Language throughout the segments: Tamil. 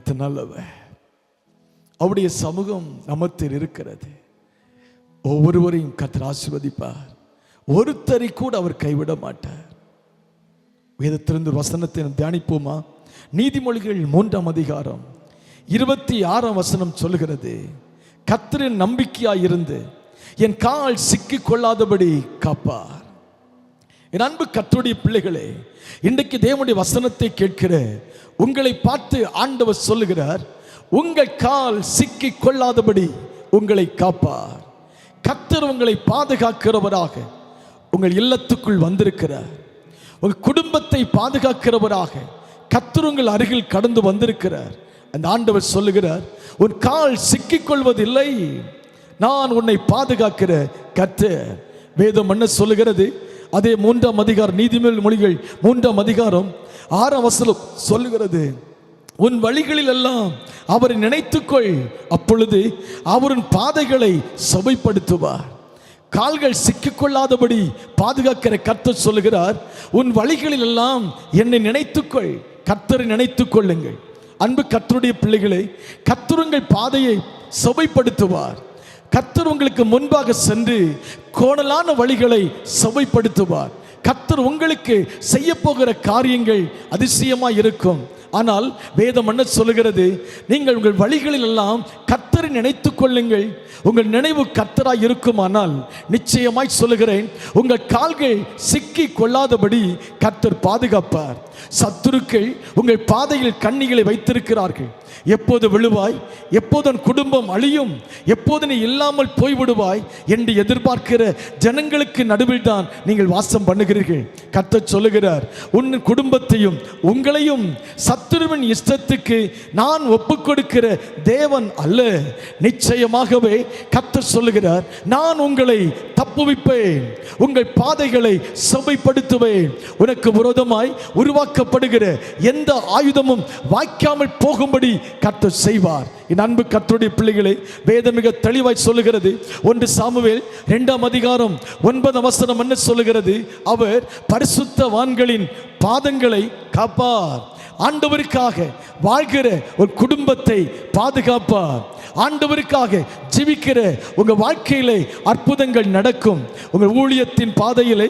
கர்த்தர் நல்லவர். அவருடைய சமூகம் நமத்தில் இருக்கிறது. ஒவ்வொருவரையும் கர்த்தர் ஆசீர்வதிப்பார். ஒருத்தரை கூட அவர் கைவிட மாட்டார். வேதத்திலிருந்து வசனத்தை தியானிப்போமா? நீதிமொழிகள் 3ஆம் அதிகாரம் 26ஆம் வசனம் சொல்லுகிறது, கர்த்தரின் நம்பிக்கையாய் இருந்து என் கால் சிக்கிக் கொள்ளாதபடி காப்பார். என் அன்பு கர்த்தருடைய பிள்ளைகளே, இன்றைக்கு தேவனுடைய வசனத்தை கேட்கிற உங்களை பார்த்து ஆண்டவர் சொல்லுகிறார், உங்கள் கால் சிக்கிக் கொள்ளாதபடி உங்களை காப்பார். கர்த்தர் உங்களை பாதுகாக்கிறவராக உங்கள் இல்லத்துக்குள் வந்திருக்கிறார். உங்கள் குடும்பத்தை பாதுகாக்கிறவராக கர்த்தர் உங்கள் அருகில் கடந்து வந்திருக்கிறார். அந்த ஆண்டவர் சொல்லுகிறார், உன் கால் சிக்கிக் கொள்வதில்லை, நான் உன்னை பாதுகாக்கிற கர்த்தர். வேதம் என்ன சொல்லுகிறது? அதே 3ஆம் அதிகாரம், நீதிமொழிகள் 3ஆம் அதிகாரம் 6ஆம் வசனம் சொல்லுகிறது, உன் வழிகளில் எல்லாம் அவரை நினைத்துக்கொள், அப்பொழுது அவரின் பாதைகளை செவைப்படுத்துவார். கால்கள் சிக்கிக்கொள்ளாதபடி பாதுகாக்கிற கர்த்தர் சொல்லுகிறார், உன் வழிகளில் எல்லாம் என்னை நினைத்துக்கொள், கர்த்தரை நினைத்துக் கொள்ளுங்கள். அன்பு கர்த்தருடைய பிள்ளைகளை, கர்த்தர் உங்கள் பாதையை செவைப்படுத்துவார். கர்த்தர் உங்களுக்கு முன்பாக சென்று கோணலான வழிகளை செவைப்படுத்துவார். கர்த்தர் உங்களுக்கு செய்ய போகிற காரியங்கள் அதிசயமாய் இருக்கும். ஆனால் வேதம் என்ன சொல்லுகிறது? நீங்கள் உங்கள் வழிகளில் எல்லாம் கர்த்தரை நினைத்துக் கொள்ளுங்கள். உங்கள் நினைவு கர்த்தராய் இருக்குமானால் நிச்சயமாய் சொல்லுகிறேன், உங்கள் கால்கள் சிக்கி கொள்ளாதபடி கர்த்தர் பாதுகாப்பார். சத்துருக்கள் உங்கள் பாதையில் கண்ணிகளை வைத்திருக்கிறார்கள். எப்போது விழுவாய், எப்போது உன் குடும்பம் அழியும், எப்போது நீ இல்லாமல் போய்விடுவாய் என்று எதிர்பார்க்கிற ஜனங்களுக்கு நடுவில் தான் நீங்கள் வாசம் பண்ணுகிறீர்கள். கர்த்தர் சொல்லுகிறார், உன் குடும்பத்தையும் உங்களையும் சத்துருவின் இஷ்டத்துக்கு நான் ஒப்புக் கொடுக்கிற தேவன் அல்ல. நிச்சயமாகவே கர்த்தர் சொல்லுகிறார், நான் உங்களை தப்புவிப்பேன், உங்கள் பாதைகளை செவைப்படுத்துவேன். உனக்கு விரோதமாய் உருவாக்கப்படுகிற எந்த ஆயுதமும் வாய்க்காமல் போகும்படி கர்த்தர் செய்வார். என் அன்பு கர்த்தருடைய பிள்ளைகளை, வேதம் மிக தெளிவாய் சொல்லுகிறது. 1 சாமுவேல் 2ஆம் அதிகாரம் 9ஆம் வசனம் என்ன சொல்லுகிறது? அவர் பரிசுத்தவான்களின் பாதங்களை காப்பார். ஆண்டவருக்காக வாழ்கிற ஒரு குடும்பத்தை பாதுகாப்பார். ஆண்டவருக்காக ஜீவிக்கிற உங்க வாழ்க்கையிலே அற்புதங்கள் நடக்கும். உங்கள் ஊழியத்தின் பாதையிலே,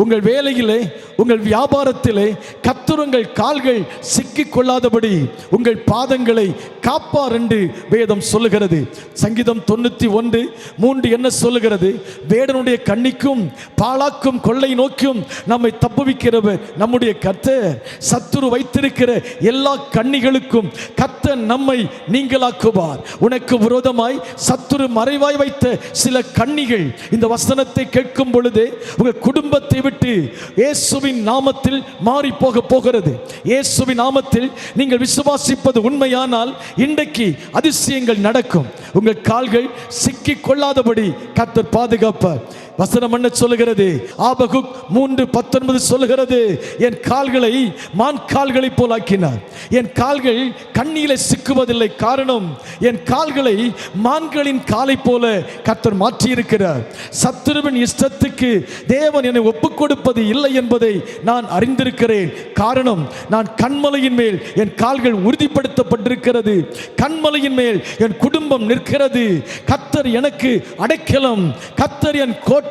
உங்கள் வேலையிலே, உங்கள் வியாபாரத்திலே கர்த்தர் உங்கள் கால்கள் சிக்கிக் கொள்ளாதபடி உங்கள் பாதங்களை காப்பார் என்று வேதம் சொல்லுகிறது. சங்கீதம் 91:3 என்ன சொல்லுகிறது? வேடனுடைய கண்ணிக்கும் பாழாக்கும் கொள்ளை நோக்கியும் நம்மை தப்புவிக்கிறவர் நம்முடைய கர்த்தர். சத்துரு வைத்திருக்கிற எல்லா கண்ணிகளுக்கும் கர்த்தர் நம்மை நீங்களாக்குவார். உனக்கு விரோதமாய் சத்துரு மறைவாய் வைத்த சில கண்ணிகள் இந்த வசனத்தை கேட்கும் பொழுது உங்கள் குடும்பத்தை விட்டு இயேசுவின் நாமத்தில் மாறி போகிறது. இயேசுவின் நாமத்தில் நீங்கள் விசுவாசிப்பது உண்மையானால் இன்றைக்கு அதிசயங்கள் நடக்கும். உங்கள் கால்கள் சிக்கிக் கொள்ளாதபடி கர்த்தர் பாதுகாப்பார். வசனம் என்ன சொல்லுகிறது? ஆபகுக் 3:19 சொல்லுகிறது, என் கால்களை மான் கால்களை போல் ஆக்கினார். என் கால்கள் கண்ணியிலே சிக்குவதில்லை. காரணம், என் கால்களை மான்களின் காலை போல கர்த்தர் மாற்றியிருக்கிறார். சத்துருவின் இஷ்டத்துக்கு தேவன் என்னை ஒப்புக் கொடுப்பது இல்லை என்பதை நான் அறிந்திருக்கிறேன். காரணம், நான் கண்மலையின் மேல் என் கால்கள் உறுதிப்படுத்தப்பட்டிருக்கிறது. கண்மலையின் மேல் என் குடும்பம் நிற்கிறது. கர்த்தர் எனக்கு அடைக்கலம், கர்த்தர் என் கோட்டை,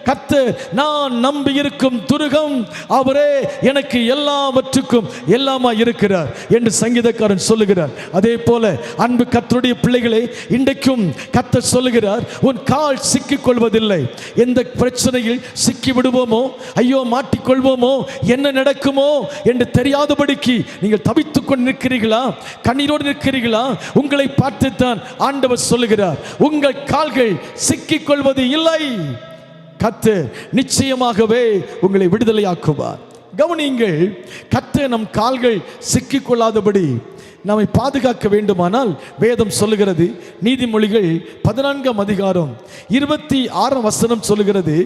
கர்த்தர் நான் நம்பி இருக்கும் துருகம், அவரே எனக்கு எல்லாவற்றுக்கும் எல்லாமா இருக்கிறார் என்று சங்கீதக்காரன் சொல்லுகிறார். அதே போல அன்பு கர்த்தருடைய பிள்ளைகளே, இன்றைக்கும் கர்த்தர் சொல்லுகிறார், உன் கால் சிக்கிக் கொள்வதில்லை. எந்த பிரச்சனையில் சிக்கி விடுவோமோ, ஐயோ மாட்டிக்கொள்வோமோ, என்ன நடக்குமோ என்று தெரியாதபடிக்கு நீங்கள் தவித்துக் கொண்டு நிற்கிறீர்களா? கண்ணீரோடு நிற்கிறீர்களா? உங்களை பார்த்துத்தான் ஆண்டவர் சொல்லுகிறார், உங்கள் கால்கள் சிக்கிக் கொள்வது இல்லை. கர்த்தர் நிச்சயமாகவே உங்களை விடுதலையாக்குவார். கவனியுங்கள், கர்த்தர் நம் கால்கள் சிக்கிக் கொள்ளாதபடி நம்மை பாதுகாக்க வேண்டுமானால் வேதம் சொல்லுகிறது. நீதிமொழிகள் 14ஆம் அதிகாரம் 26ஆம் வசனம் சொல்லுகிறது,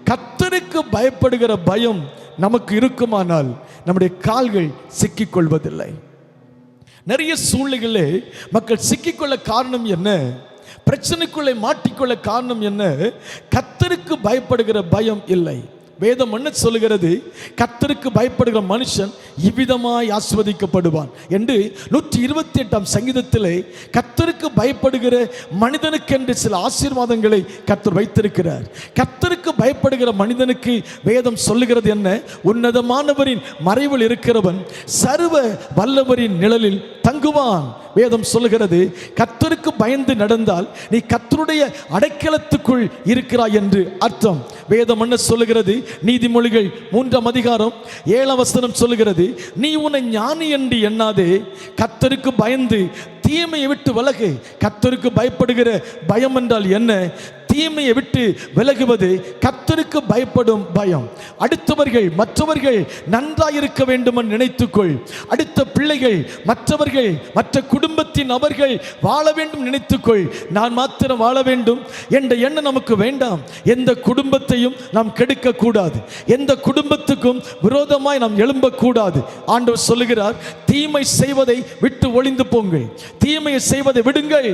கர்த்தருக்கு பயப்படுகிற பயம் நமக்கு இருக்குமானால் நம்முடைய கால்கள் சிக்கிக் கொள்வதில்லை. நிறைய சூழ்நிலைகளே மக்கள் சிக்கிக்கொள்ள காரணம் என்ன? பிரச்சனைக்குள்ளே மாட்டிக்கொள்ள காரணம் என்ன? கர்த்தருக்கு பயப்படுகிற பயம் இல்லை. வேதம் என்ன சொல்லுகிறது? கர்த்தருக்கு பயப்படுகிற மனுஷன் இவ்விதமாய் ஆசீர்வதிக்கப்படுவான் என்று 128ஆம் சங்கீதத்திலே கர்த்தருக்கு பயப்படுகிற மனிதனுக்கென்று சில ஆசீர்வாதங்களை கர்த்தர் வைத்திருக்கிறார். கர்த்தருக்கு பயப்படுகிற மனிதனுக்கு வேதம் சொல்லுகிறது என்ன? உன்னதமானவரின் மறைவில் இருக்கிறவன் சர்வ வல்லவரின் நிழலில் தங்குவான். வேதம் சொல்லுகிறது கர்த்தருக்கு பயந்து நடந்தால் நீ கர்த்தருடைய அடைக்கலத்துக்குள் இருக்கிறாய் என்று அர்த்தம். வேதம் என்ன சொல்லுகிறது? நீதிமொழிகள் 3ஆம் அதிகாரம் 7ஆம் வசனம் சொல்லுகிறது, நீ உன்னை ஞானி என்று எண்ணாதே, கர்த்தருக்கு பயந்து தீமையை விட்டு விலகு. கர்த்தருக்கு பயப்படுகிற பயம் என்றால் என்ன? தீமையை விட்டு விலகுவது கர்த்தருக்கு பயப்படும் பயம். அடுத்தவர்கள் மற்றவர்கள் நன்றாயிருக்க வேண்டும் என்று நினைத்துக்கொள். அடுத்த பிள்ளைகள் மற்றவர்கள் மற்ற குடும்பத்தின் அவர்கள் வாழ வேண்டும் நினைத்துக்கொள். நான் மாத்திரம் வாழ வேண்டும் என்ற எண்ணம் நமக்கு வேண்டாம். எந்த குடும்பத்தையும் நாம் கெடுக்க கூடாது. எந்த குடும்பத்துக்கும் விரோதமாய் நாம் எழும்பக்கூடாது. ஆண்டவர் சொல்லுகிறார், தீமை செய்வதை விட்டு ஒளிந்து போங்கள், தீமையை செய்வதை விடுங்கள்.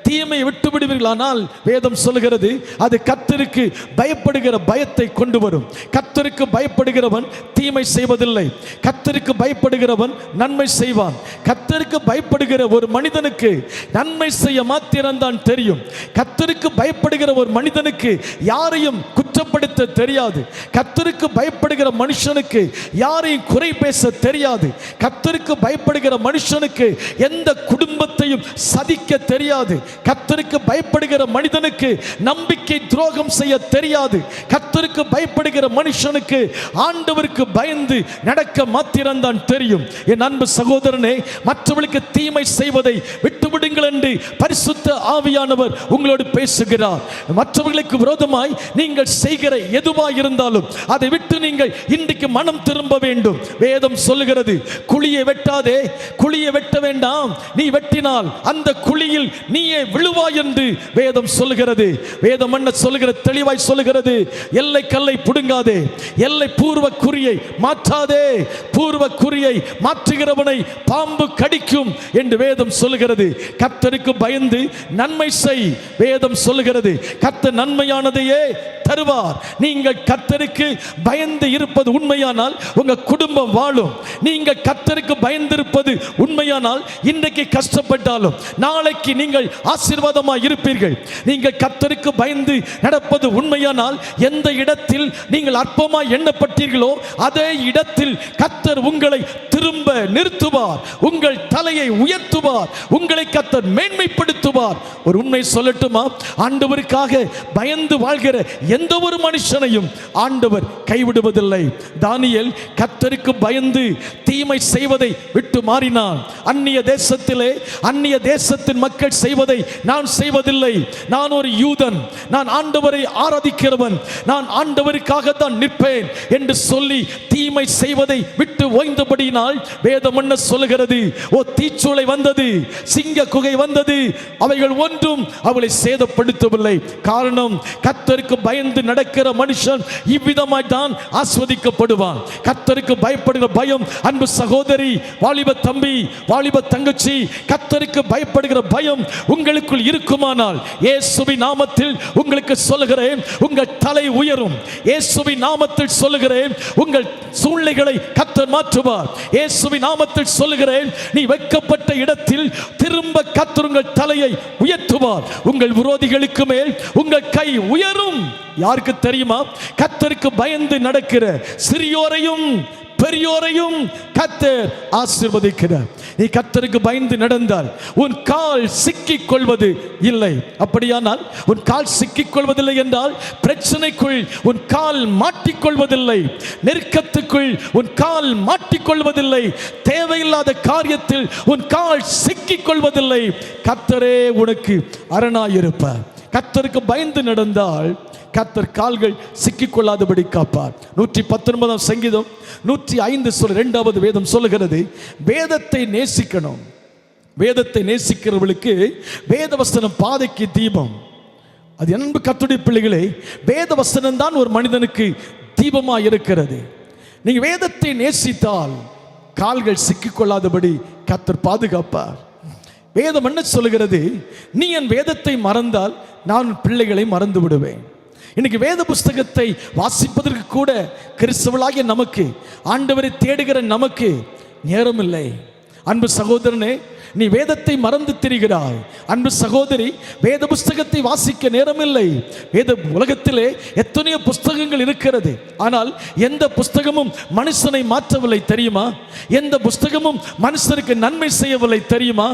தீமையை விட்டு விடுவீர்களானால் வேதம் சொல்லுகிறது அது கர்த்தருக்கு பயப்படுகிற பயத்தை கொண்டு வரும். கர்த்தருக்கு பயப்படுகிறவன் தீமை செய்வதில்லை. கர்த்தருக்கு பயப்படுகிறவன் நன்மை செய்வான். கர்த்தருக்கு பயப்படுகிற ஒரு மனிதனுக்கு நன்மை செய்ய மாத்திரம்தான் தெரியும். கர்த்தருக்கு பயப்படுகிற ஒரு மனிதனுக்கு யாரையும் குற்றப்படுத்த தெரியாது. கர்த்தருக்கு பயப்படுகிற மனுஷனுக்கு யாரையும் குறை பேச தெரியாது. கர்த்தருக்கு பயப்படுகிற மனுஷனுக்கு எந்த குடும்பத்தையும் சதிக்க தெரியாது. கர்த்தருக்கு பயப்படுகிற மனிதனுக்கு நம்பிக்கை துரோகம் செய்ய தெரியாது. கர்த்தருக்கு பயப்படுகிற மனுஷனுக்கு ஆண்டவருக்கு பயந்து நடக்க மாத்திரம்தான் தெரியும். என் அன்பு சகோதரனே, மற்றவர்களுக்கு தீமை செய்வதை விட்டுவிடுங்கள் என்று பரிசுத்த ஆவியானவர் உங்களோடு பேசுகிறார். மற்றவர்களுக்கு விரோதமாய் நீங்கள் செய்கிற எதுவாய் இருந்தாலும் அதை விட்டு நீங்கள் இன்றைக்கு மனம் திரும்ப வேண்டும். வேதம் சொல்லுகிறது, குழியை வெட்டாதே, குழியை வெட்ட வேண்டாம், நீ வெட்டினால் அந்த குழியில் நீயே விழுவாய் என்று வேதம் சொல்லுகிறது. வேதம் என்ன சொல்லுகிறது? தெளிவாய் சொல்லுகிறது, எல்லை கல்லை புடுங்காதே, எல்லை பூர்வ குறியை மாற்றாதே, பூர்வ குறியை மாற்றுகிறவனை பாம்பு கடிக்கும் என்று வேதம் சொல்லுகிறது. கர்த்தருக்கு பயந்து நன்மை செய். வேதம் சொல்லுகிறது கர்த்தர் நன்மையானதையே தருவார். நீங்கள் கர்த்தருக்கு பயந்து இருப்பது உண்மையானால் உங்க குடும்பம் வாழும். நீங்கள் கர்த்தருக்கு பயந்திருப்பது உண்மையானால் இன்றைக்கு கஷ்டப்பட்டாலும் நாளைக்கு நீங்கள் ஆசீர்வாதமாய் இருப்பீர்கள். நீங்கள் கர்த்தருக்கு பயந்து நடப்பது உண்மையானால் எந்த இடத்தில் நீங்கள் அற்பமாய் எண்ணப்பட்டீர்களோ அதே இடத்தில் கர்த்தர் உங்களை திரும்ப நிறுத்துவார். உங்கள் தலையை உயர்த்துவார். உங்களை கர்த்தர் மேன்மைப்படுத்துவார். ஒரு உண்மை சொல்லட்டுமா? ஆண்டவருக்காக பயந்து வாழ்கிற எந்த ஒரு மனுஷனையும் ஆண்டவர் கைவிடுவதில்லை. தானியேல் கர்த்தருக்கு பயந்து தீமை செய்வதை விட்டு மாறினான். அந்நிய தேசத்திலே அந்நிய தேசத்தின் மக்கள் செய்வதை நான் செய்வதில்லை. நான் ஒரு யூதன், நான் ஆண்டவரை ஆராதிக்கிறவன், நான் ஆண்டவருக்காக தான் நிற்பேன் என்று சொல்லி தீமை செய்வதை விட்டு ஓய்ந்தபடியினால் வேதம் என்ன சொல்லுகிறது? ஓ, தீச்சூளை வந்தது, சிங்க குகை வந்தது, அவைகள் ஒன்றும் அவளை சேதப்படுத்தவில்லை. காரணம், கர்த்தருக்கு பயந்து நடக்கிற மனுஷன் இவ்விதமாய் தான் ஆஸ்வதிக்கப்படுவான். கர்த்தருக்கு பயப்படுகிற பயம், அன்பு சகோதரி, வாலிப தம்பி, வாலிப தங்கச்சி, கர்த்தருக்கு பயப்படுகிற பயம் உங்களுக்குள் இருக்குமானால் இயேசுவின் நாமத்தில் உங்களுக்கு சொல்லுகிறேன், உங்கள் தலை உயரும். இயேசுவின் நாமத்தில் சொல்லுகிறேன், உங்கள் சூழ்நிலைகளை கர்த்தர் மாற்றுவார். இயேசுவின் நாமத்தில் சொல்லுகிறேன், நீ வைக்கப்பட்ட இடத்தில் திரும்ப கர்த்தர் உங்கள் தலையை உயர்த்துவார். உங்கள் விரோதிகளுக்கு மேல் உங்கள் கை உயரும். யாருக்கு தெரியுமா? கர்த்தருக்கு பயந்து நடக்கிற சிறியோரையும் பெரியோரையும் கர்த்தர் ஆசீர்வதிக்கிறார். நீ கர்த்தருக்கு பயந்து நடந்தால் உன் கால் சிக்கிக் கொள்வது இல்லை. அப்படியானால் உன் கால் சிக்கிக் கொள்வதில்லை என்றால் பிரச்சனைக்குள் உன் கால் மாட்டிக்கொள்வதில்லை, நெருக்கத்துக்குள் உன் கால் மாட்டிக்கொள்வதில்லை, தேவையில்லாத காரியத்தில் உன் கால் சிக்கிக் கொள்வதில்லை. கர்த்தரே உனக்கு அரணாயிருப்பார். கர்த்தருக்கு பயந்து நடந்தால் கர்த்தர் கால்கள் சிக்கிக்கொள்ளாதபடி காப்பார். 119ஆம் சங்கீதம் 105 2வது வேதம் சொல்லுகிறது, வேதத்தை நேசிக்கணும். வேதத்தை நேசிக்கிறவர்களுக்கு வேதவசனம் பாதைக்கு தீபம். அது அன்பு கர்த்தருடைய பிள்ளைகளே, வேதவசனம் தான் ஒரு மனிதனுக்கு தீபமாக இருக்கிறது. நீங்க வேதத்தை நேசித்தால் கால்கள் சிக்கிக்கொள்ளாதபடி கர்த்தர் பாதுகாப்பார். வேதம் என்ன சொல்லுகிறது? நீ என் வேதத்தை மறந்தால் நான் பிள்ளைகளை மறந்து விடுவேன். இன்னைக்கு வேத புஸ்தகத்தை வாசிப்பதற்கு கூட கிறிஸ்தவர்களாகிய நமக்கு, ஆண்டவரை தேடுகிற நமக்கு நேரம் இல்லை. அன்பு சகோதரனே, நீ வேதத்தை மறந்து திரிகிறாய். அன்பு சகோதரி, வேத புஸ்தகத்தை வாசிக்க நேரமில்லை. வேத உலகத்திலே எத்தனையோ புஸ்தகங்கள் இருக்கிறது. ஆனால் எந்த புஸ்தகமும் மனுஷனை மாற்றவில்லை தெரியுமா? எந்த புஸ்தகமும் மனுஷனுக்கு நன்மை செய்யவில்லை தெரியுமா?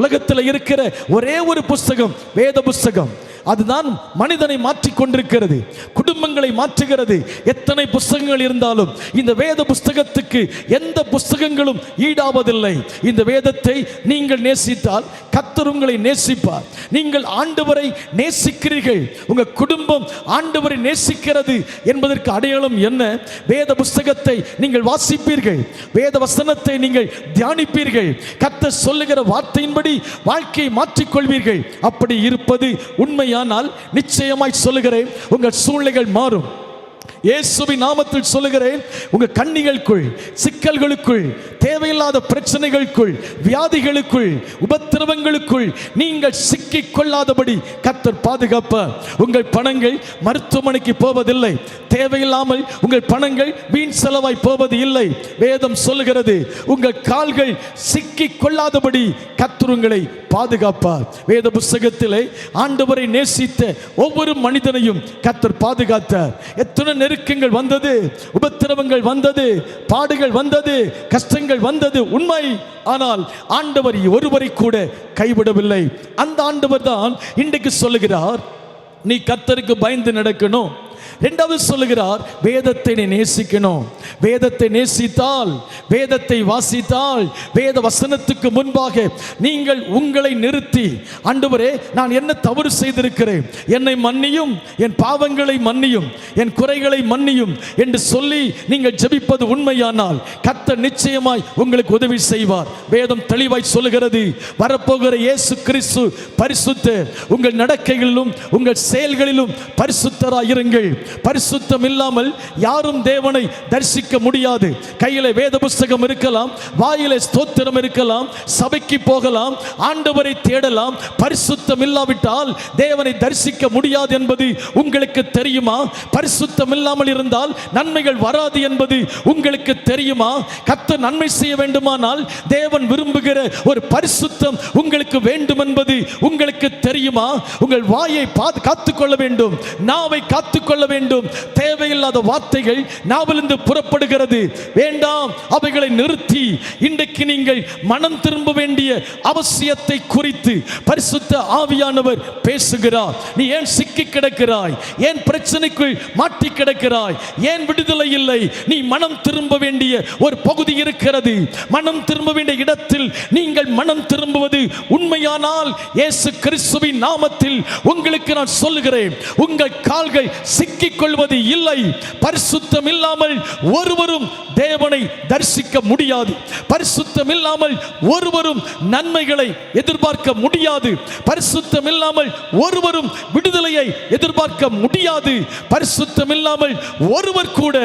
உலகத்தில் இருக்கிற ஒரே ஒரு புஸ்தகம் வேத புஸ்தகம். அதுதான் மனிதனை மாற்றிக் கொண்டிருக்கிறது, குடும்பங்களை மாற்றுகிறது. எத்தனை புஸ்தகங்கள் இருந்தாலும் இந்த வேத புஸ்தகத்துக்கு எந்த புஸ்தகங்களும் ஈடாவதில்லை. இந்த வேதத்தை நீங்கள் நேசித்தால் கர்த்தர் உங்களை நேசிப்பார். நீங்கள் ஆண்டவரை நேசிக்கிறீர்கள், உங்க குடும்பம் ஆண்டவரை நேசிக்கிறது என்பதற்கு அடையாளம் என்ன? வேத புஸ்தகத்தை நீங்கள் வாசிப்பீர்கள், வேத வசனத்தை நீங்கள் தியானிப்பீர்கள், கர்த்தர் சொல்லுகிற வார்த்தையின்படி வாழ்க்கையை மாற்றிக்கொள்வீர்கள். அப்படி இருப்பது உண்மையானால் நிச்சயமாய் சொல்லுகிறேன், உங்கள் சூழ்நிலைகள் மாறும். இயேசுவின் நாமத்தில் சொல்லுகிறேன், உங்க கண்ணிகளுக்குள், சிக்கல்களுக்குள், தேவையில்லாத பிரச்சனைகளுக்குள், வியாதிகளுக்குள், உபத்திரவங்களுக்குள் நீங்கள் சிக்கிக் கொள்ளாதபடி கர்த்தர் பாதுகாப்பார். உங்கள் பணங்கள் மருத்துவமனைக்கு போவதில்லை, தேவையில்லாமல் உங்கள் பணங்கள் வீண் செலவாய் போவது இல்லை. வேதம் சொல்லுகிறது, உங்கள் கால்கள் சிக்கிக் கொள்ளாதபடி கர்த்தர் உங்களை பாதுகாப்பார். வேத புஸ்தகத்திலே ஆண்டவரை நேசித்த ஒவ்வொரு மனிதனையும் கர்த்தர் பாதுகாத்தார். எத்தனை நெருக்கங்கள் வந்தது, உபத்திரவங்கள் வந்தது, பாடுகள் வந்தது, கஷ்டங்கள் வந்தது உண்மை. ஆனால் ஆண்டவர் ஒருவரை கூட கைவிடவில்லை. அந்த ஆண்டவர் தான் இன்றைக்கு சொல்லுகிறார், நீ கர்த்தருக்கு பயந்து நடக்கணும். இரண்டாவது சொல்லுகிறார், வேதத்தை நேசிக்கணும். வேதத்தை நேசித்தால், வேதத்தை வாசித்தால், வேத வசனத்துக்கு முன்பாக நீங்கள் உங்களை நிறுத்தி, ஆண்டவரே நான் என்ன தவறு செய்திருக்கிறேன், என்னை மன்னியும், என் பாவங்களை மன்னியும், என் குறைகளை மன்னியும் என்று சொல்லி நீங்கள் ஜெபிப்பது உண்மையானால் கர்த்தர் நிச்சயமாய் உங்களுக்கு உதவி செய்வார். வேதம் தெளிவாய் சொல்லுகிறது, வரப்போகிற இயேசு கிறிஸ்து பரிசுத்தர். உங்கள் நடக்கைகளிலும் உங்கள் செயல்களிலும் பரிசுத்தராயிருங்கள். பரிசுத்தம் இல்லாமல் யாரும் தேவனை தரிசிக்க முடியாது. கையிலே வேத புஸ்தகம் இருக்கலாம், வாயிலே ஸ்தோத்திரம் இருக்கலாம், சபைக்கு போகலாம், ஆண்டவரை தேடலாம், பரிசுத்தம் இல்லாவிட்டால் தேவனை தரிசிக்க முடியாது என்பது உங்களுக்கு தெரியுமா? பரிசுத்தம் இல்லாமல் இருந்தால் நன்மைகள் வராது என்பது உங்களுக்கு தெரியுமா? கர்த்தர் நன்மை செய்ய வேண்டுமானால் தேவன் விரும்புகிற ஒரு பரிசுத்தம் உங்களுக்கு வேண்டும் என்பது உங்களுக்கு தெரியுமா? உங்கள் வாயை காத்துக்கொள்ள வேண்டும், நாவை காத்துக்கொள்ள வேண்டும். தேவையில்லாத வார்த்தைகள் நாவிலிருந்து புறப்படுகிறது, வேண்டாம், அவைகளை நிறுத்தி இன்றைக்கு நீங்கள் மனம் திரும்ப வேண்டிய அவசியத்தை குறித்து பரிசுத்த ஆவியானவர் பேசுகிறார். நீ ஏன் சிக்கி கிடக்கிறாய்? ஏன் பிரச்சனைக்குள் மாட்டி கிடக்கிறாய்? ஏன் விடுதலை இல்லை? நீ மனம் திரும்ப வேண்டிய ஒரு பகுதி இருக்கிறது. மனம் திரும்ப வேண்டிய இடத்தில் நீங்கள் மனம் திரும்புவது உண்மையானால் இயேசு கிறிஸ்துவின் நாமத்தில் உங்களுக்கு நான் சொல்லுகிறேன், உங்கள் கால்கள் சிக்கிக் கொள்வது இல்லை. பரிசுத்தம் இல்லாமல் ஒருவரும் தேவனை தரிசிக்க முடியாது. பரிசுத்தம் இல்லாமல் ஒருவரும் நன்மைகளை எதிர்பார்க்க முடியாது. பரிசுத்தம் இல்லாமல் ஒருவரும் விடுதலையை எதிர்பார்க்க முடியாது. பரிசுத்தம் இல்லாமல் ஒருவர் கூட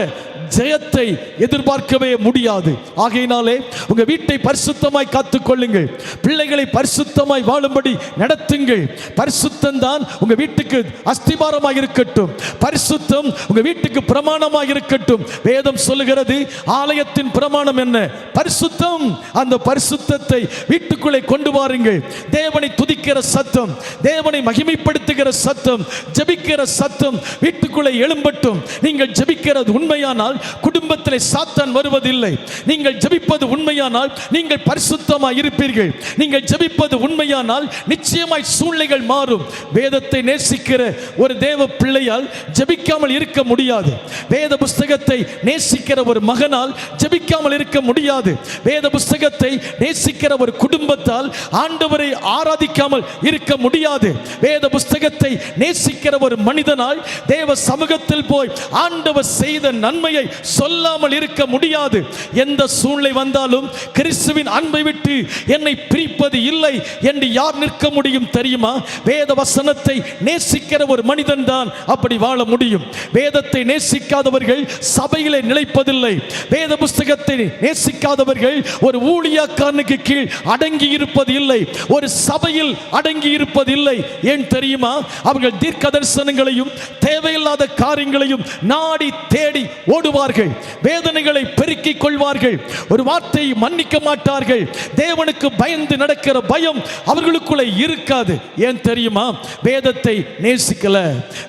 ஜெயத்தை எதிர்பார்க்கவே முடியாது. ஆகையினாலே உங்க வீட்டை பரிசுத்தமாய் காத்துக்கொள்ளுங்கள், பிள்ளைகளை பரிசுத்தமாய் வாழும்படி நடத்துங்கள். பரிசுத்தம் தான் உங்க வீட்டுக்கு அஸ்திபாரமாக இருக்கட்டும், பரிசுத்தம் உங்க வீட்டுக்கு பிரமாணமாக இருக்கட்டும். வேதம் சொல்லுகிறது, ஆலயத்தின் பிரமாணம் என்ன? பரிசுத்தம். அந்த பரிசுத்தத்தை வீட்டுக்குள்ளே கொண்டு வாருங்கள். தேவனை துதிக்கிற சத்தம், தேவனை மகிமைப்படுத்துகிற சத்தம், ஜெபிக்கிற சத்தம் வீட்டுக்குள்ளே எழும்பட்டும். நீங்கள் ஜெபிக்கிறது உண்மையானால் குடும்பத்திலே சாத்தான் வருவதில்லை. நீங்கள் ஜெபிப்பது உண்மையானால் நீங்கள் பரிசுத்தமாய் இருப்பீர்கள். நீங்கள் ஜெபிப்பது உண்மையானால் நிச்சயமாய் சூழ்நிலைகள் மாறும். வேதத்தை நேசிக்கிற ஒரு தேவ பிள்ளையால் ஜெபிக்காமல் இருக்க முடியாது. வேத புஸ்தகத்தை நேசிக்கிற ஒரு மகனால் ஜெபிக்காமல் இருக்க முடியாது. வேத புஸ்தகத்தை நேசிக்கிற ஒரு குடும்பத்தால் ஆண்டவரை ஆராதிக்காமல் இருக்க முடியாது. வேத புஸ்தகத்தை நேசிக்கிற ஒரு மனிதனால் தேவ சமூகத்தில் போய் ஆண்டவர் செய்த நன்மையை நன்மைகளை சொல்லாமல் இருக்க முடியாது. எந்த சூழ்நிலை வந்தாலும் கிறிஸ்துவின் அன்பை விட்டு என்னை பிரிப்பது இல்லை என்று யார் நிற்க முடியும் தெரியுமா? வேத வசனத்தை நேசிக்கிற ஒரு மனிதன் தான் அப்படி வாழ முடியும். வேதத்தை நேசிக்காதவர்கள் சபையிலே நிலைப்பதில்லை. வேத புஸ்தகத்தை நேசிக்காதவர்கள் ஒரு ஊழியக்காரனுக்கு கீழ் அடங்கி இருப்பது இல்லை, ஒரு சபையில் அடங்கி இருப்பது இல்லை. ஏன் தெரியுமா? அவர்கள் தீர்க்க தரிசனங்களையும் தேவையில்லாத காரியங்களையும் நாடி தேடி ஓடுவார்கள். வேதனைகளை பெருக்கிக் கொள்வார்கள். ஒரு வார்த்தையை மன்னிக்க மாட்டார்கள். தேவனுக்கு பயந்து நடக்கிற பயம் அவர்களுக்குள்ளே இருக்காது. ஏன் தெரியுமா? வேதத்தை நேசிக்கல.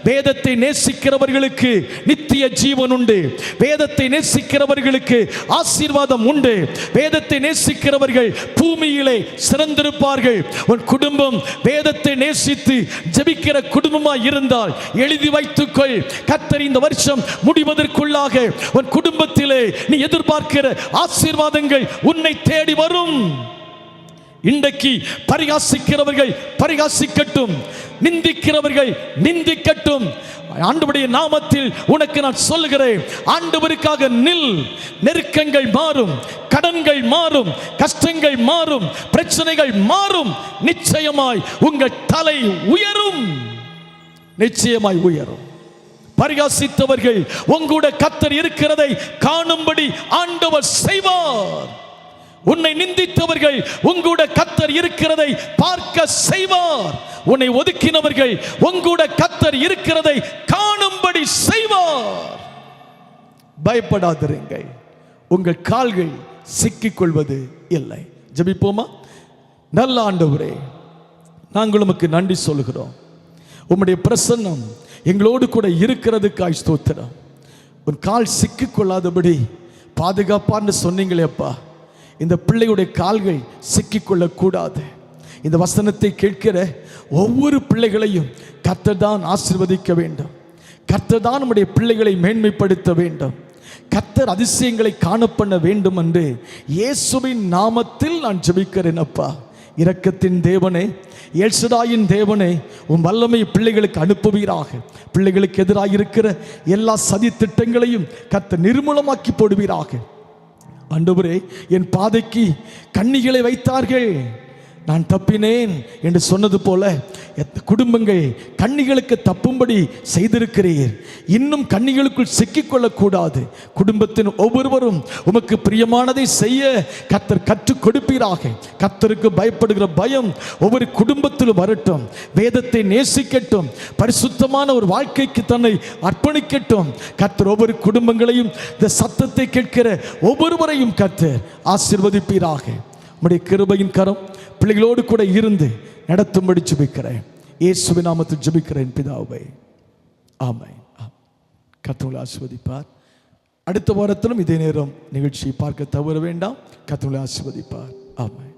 வேதத்தை நேசிக்கிறவர்களுக்கு நித்திய ஜீவன் உண்டு. வேதத்தை நேசிக்கிறவர்களுக்கு ஆசீர்வாதம் உண்டு. வேதத்தை நேசிக்கிறவர்கள் பூமியிலே சிறந்திருப்பார்கள். உன் குடும்பம் வேதத்தை நேசித்து ஜெபிக்கிற குடும்பமாய் இருந்தால் எழுதி வைத்துக்கொள். கர்த்தர் இந்த வருஷம் முடிவதற்குள்ளாக உன் குடும்பத்திலே நீ எதிர்பார்க்கிற ஆசீர்வாதங்கள் உன்னை தேடி வரும். இன்றைக்கு பரிகாசிக்கிறவர்கள் பரிகாசிக்கட்டும், நிந்திக்கிறவர்கள் நிந்திக்கட்டும். ஆண்டவருடைய நாமத்தில் உனக்கு நான் சொல்லுகிறேன், ஆண்டவருக்காக நில். நெருக்கங்கள் மாறும், கடன்கள் மாறும், கஷ்டங்கள் மாறும், பிரச்சனைகள் மாறும். நிச்சயமாய் உங்கள் தலை உயரும், நிச்சயமாய் உயரும். பரிகாசித்தவர்கள் உங்களோட கர்த்தர் இருக்கிறதை காணும்படி ஆண்டவர் செய்வார். உன்னை நிந்தித்தவர்கள் உங்களோட கர்த்தர் இருக்கிறதை பார்க்க செய்வார். உன்னை ஒதுக்கினவர்கள் உங்களோட கர்த்தர் இருக்கிறதை காணும்படி செய்வார். பயப்படாதிருங்கள், உங்கள் கால்கள் சிக்கிக் கொள்வது இல்லை. ஜெபிப்போமா? நல்ல ஆண்டவரே, நாங்கள் உமக்கு நன்றி சொல்கிறோம். உம்முடைய பிரசன்னம் எங்களோடு கூட இருக்கிறதுக்காய் ஸ்தோத்திரம். உன் கால் சிக்கிக் கொள்ளாதபடி பாதுகாப்பான்னு சொன்னீங்களேப்பா. இந்த பிள்ளையுடைய கால்கள் சிக்கிக்கொள்ளக்கூடாது. இந்த வசனத்தை கேட்கிற ஒவ்வொரு பிள்ளைகளையும் கர்த்தர் தான் ஆசீர்வதிக்க வேண்டும். கர்த்தர் தான் நம்முடைய பிள்ளைகளை மேன்மைப்படுத்த வேண்டும். கர்த்தர் அதிசயங்களை காணப்பண்ண வேண்டும் என்று இயேசுவின் நாமத்தில் நான் ஜெபிக்கிறேன். அப்பா, இரக்கத்தின் தேவனே, எல்சடாயின் தேவனே, உன் வல்லமை பிள்ளைகளுக்கு அனுப்புவீராக. பிள்ளைகளுக்கு எதிராக இருக்கிற எல்லா சதி திட்டங்களையும் கர்த்தர் நிர்மூலமாக்கி போடுவீராக. ஆண்டவரே, என் பாதைக்கு கண்ணிகளை வைத்தார்கள், நான் தப்பினேன் என்று சொன்னது போல குடும்பங்கள் கண்ணிகளுக்கு தப்பும்படி செய்திருக்கிறீர். இன்னும் கண்ணிகளுக்குள் சிக்கிக்கொள்ளக்கூடாது. குடும்பத்தின் ஒவ்வொருவரும் உமக்கு பிரியமானதை செய்ய கர்த்தர் கற்றுக் கொடுப்பீராக. கர்த்தருக்கு பயப்படுகிற பயம் ஒவ்வொரு குடும்பத்திலும் வரட்டும். வேதத்தை நேசிக்கட்டும். பரிசுத்தமான ஒரு வாழ்க்கைக்கு தன்னை அர்ப்பணிக்கட்டும். கர்த்தர் ஒவ்வொரு குடும்பங்களையும், இந்த சத்தத்தை கேட்கிற ஒவ்வொருவரையும் கர்த்தர் ஆசீர்வதிப்பீராக. உம்முடைய கிருபையின் கரம் பிள்ளைகளோடு கூட இருந்து நடத்தும்படி ஜெபிக்கிறேன். இயேசுவின் நாமத்தில் ஜெபிக்கிறேன் பிதாவே, ஆமென். கர்த்தர் ஆசீர்வதிப்பார். அடுத்த வாரத்திலும் இதே நேரம் நிகழ்ச்சியை பார்க்க தவற வேண்டாம். கர்த்தர் ஆசீர்வதிப்பார். ஆமென்.